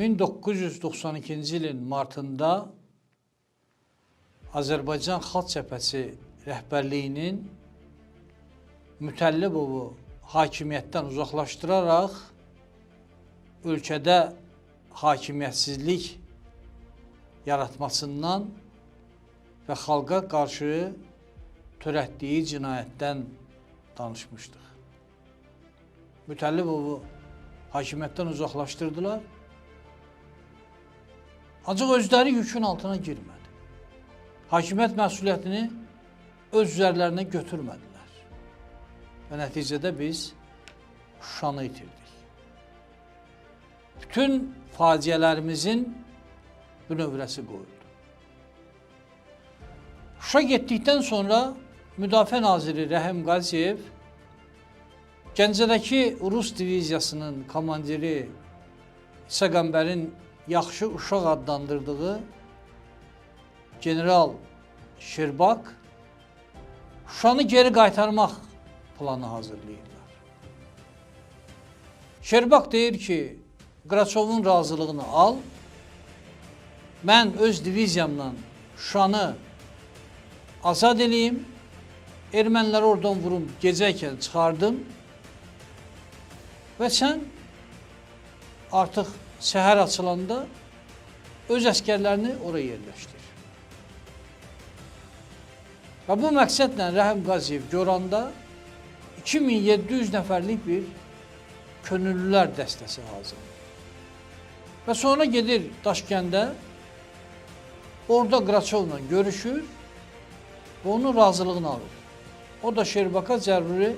1992-ci ilin martında Azərbaycan Xalq Cəbhəsi rəhbərliyinin Mütəllibovu hakimiyyətdən uzaqlaşdıraraq ölkədə hakimiyyətsizlik yaratmasından və xalqa qarşı törətdiyi cinayətdən danışmışdıq. Mütəllibovu hakimiyyətdən uzaqlaşdırdılar. Ancaq özləri yükün altına girmədi. Hakimiyyət məsuliyyətini öz üzərlərinə götürmədilər. Və nəticədə biz Şuşanı itirdik. Bütün faciələrimizin bünövrəsi qoyuldu. Şuşa getdikdən sonra Müdafiə Naziri Rəhim Qaziyev Gəncədəki Rus diviziyasının komandiri İsa Qəmbərin yaxşı uşaq adlandırdığı General Şerbak Şuşanı geri qaytarmaq planı hazırlayırlar. Şerbak deyir ki, Qraçovun razılığını al, mən öz diviziyamla Şuşanı azad edeyim, erməniləri oradan vurum, gecəykən çıxardım və sən artıq səhər açılanda öz əskərlərini oraya yerləşdir. Və bu məqsədlə Rəhim Qaziyev Goranda 2700 nəfərlik bir könüllülər dəstəsi hazırlayır. Və sonra gedir Daşkəndə, orada Qraçovla görüşür və onun razılığını alır. O da Şerbaka zəruri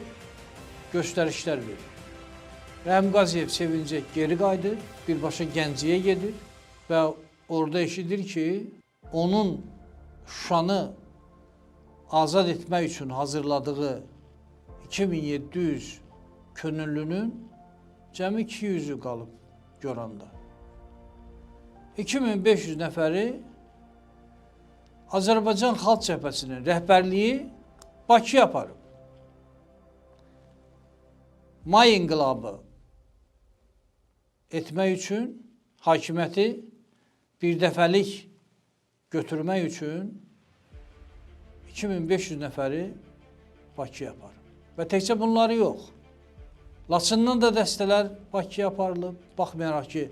göstərişlər verir. Rəhim Qaziyev sevincək geri qayıdır, birbaşa Gəncəyə gedir və orada eşidir ki, onun Şuşanı azad etmək üçün hazırladığı 2700 könüllünün cəmi 200'ü qalıb Goranda. 2500 nəfəri Azərbaycan Xalq Cəbhəsinin rəhbərliyi Bakıya aparıb. May inqilabı etmək üçün, hakimiyyəti bir dəfəlik götürmək üçün 2500 nəfəri Bakıya aparıb. Və təkcə bunları yox. Laçından da dəstələr Bakıya aparılıb. Baxmayaraq ki,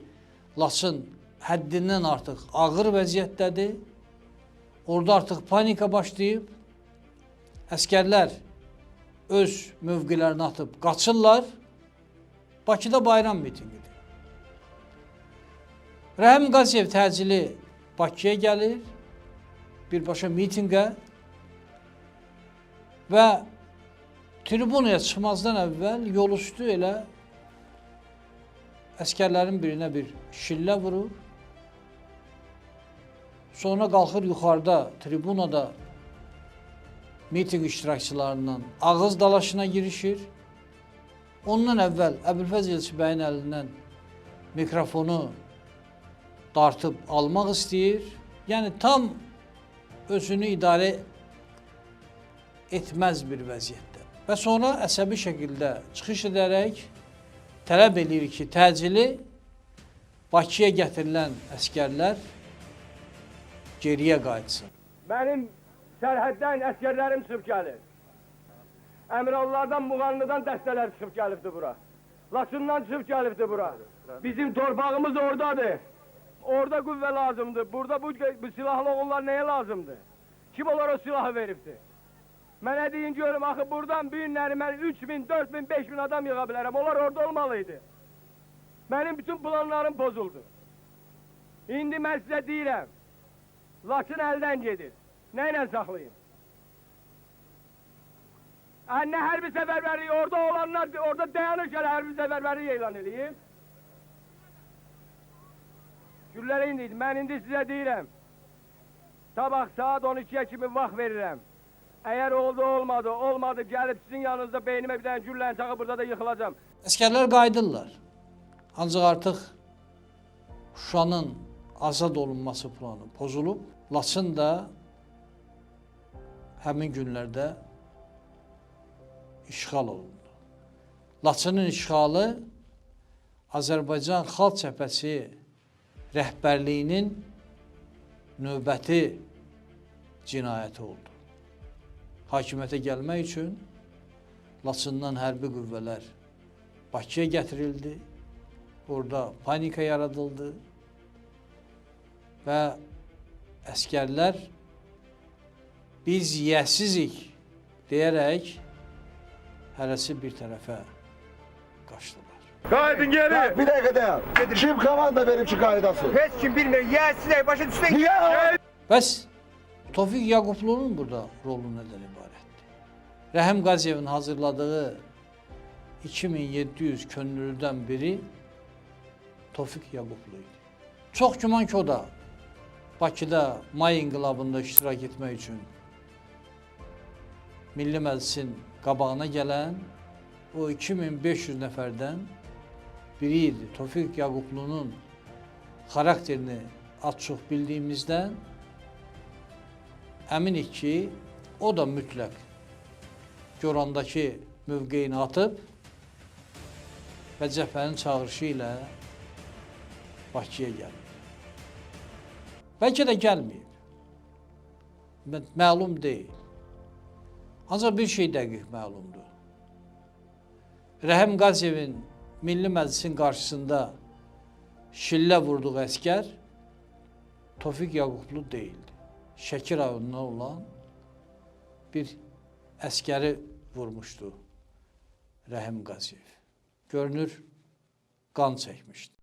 Laçın həddindən artıq ağır vəziyyətdədir. Orada artıq panika başlayıb. Əskərlər öz mövqilərini atıb qaçırlar. Bakıda bayram mitingidir. Rəhim Qaziyev təcili Bakıya gəlir, birbaşa mitingə və tribunaya çıxmazdan əvvəl yol üstü elə əskərlərin birinə bir şillə vurur. Sonra qalxır yuxarıda, tribunada miting iştirakçılarından ağız dalaşına girişir. Ondan əvvəl Əbülfəz Elçibəyin əlindən mikrofonu dartıb almaq istəyir. Yəni tam özünü idarə etməz bir vəziyyətdə. Və sonra əsəbi şəkildə çıxış edərək tələb edir ki, təcili Bakıya gətirilən əskərlər geriyə qayıtsın. Mənim sərhəddən əskərlərim çıxıb gəlir. Əmirallardan, Muğanlıdan dəstələr çıxıb gəlibdir bura. Laçından çıxıb gəlibdir bura. Bizim torpağımız oradadır. Orada qüvvə lazımdır. Burada bu silahlı oğullar nəyə lazımdır? Kim onlara o silahı veribdir? Mənə deyin görüm, axı buradan bir günləri mən 3000, 4000, 5000 adam yığa bilərəm. Onlar orada olmalıydı. Mənim bütün planlarım pozuldu. İndi mən sizə deyirəm, Laçın əldən gedir. Nə ilə saxlayın? Nə hərbi səfərbərliyi, orada olanlar orada dayanırkən hərbi səfərbərliyi elan edeyim. Güllərə indi, mən indi sizə deyirəm, sabah saat 12'ye kimi vaxt verirəm. Əgər oldu, olmadı, gəlib sizin yanınızda beynimə bir dənə güllərin çağı burada da yıxılacam. Əskərlər qayıdırlar. Ancaq artıq Şuşanın azad olunması planı pozulub. Laçın da həmin günlərdə işğal olundu. Laçının işğalı Azərbaycan Xalq Cəbhəsi rəhbərliyinin növbəti cinayəti oldu. Hakimiyyətə gəlmək üçün Laçından hərbi qüvvələr Bakıya gətirildi. Orada panika yaradıldı və əskərlər biz yiyəsizik deyərək hərəsi bir tərəfə qaçdılar. Kaydın geri. Bir dakika dayan. Kim komanda verip şu kaydasın? Hiç kim bilmiyor. Yeğensiz başa düştün. Niye? Bəs Tofiq Yaqublu'nun burada rolu nədən ibarətdir? Rəhim Qaziyevin hazırladığı 2700 könüllüdən biri Tofiq Yaqublu idi. Çox güman ki o da Bakıda may inqilabında iştirak etmək üçün Milli Məclisin qabağına gələn o 2500 nəfərdən biri idi. Tofiq Yaqublu'nun xarakterini az-çox bildiyimizdən əminik ki, o da mütləq Gorandakı mövqeyini atıb və cəbhənin çağırışı ilə Bakıya gəlib. Bəlkə də gəlməyib. Məlum deyil. Ancaq bir şey dəqiq məlumdur. Rəhim Qaziyevin Milli Məclisin qarşısında şillə vurduğu əskər Tofiq Yaqublu deyildi. Şəki rayonuna olan bir əskəri vurmuşdu Rəhim Qaziyev. Görünür, qan çəkmişdi.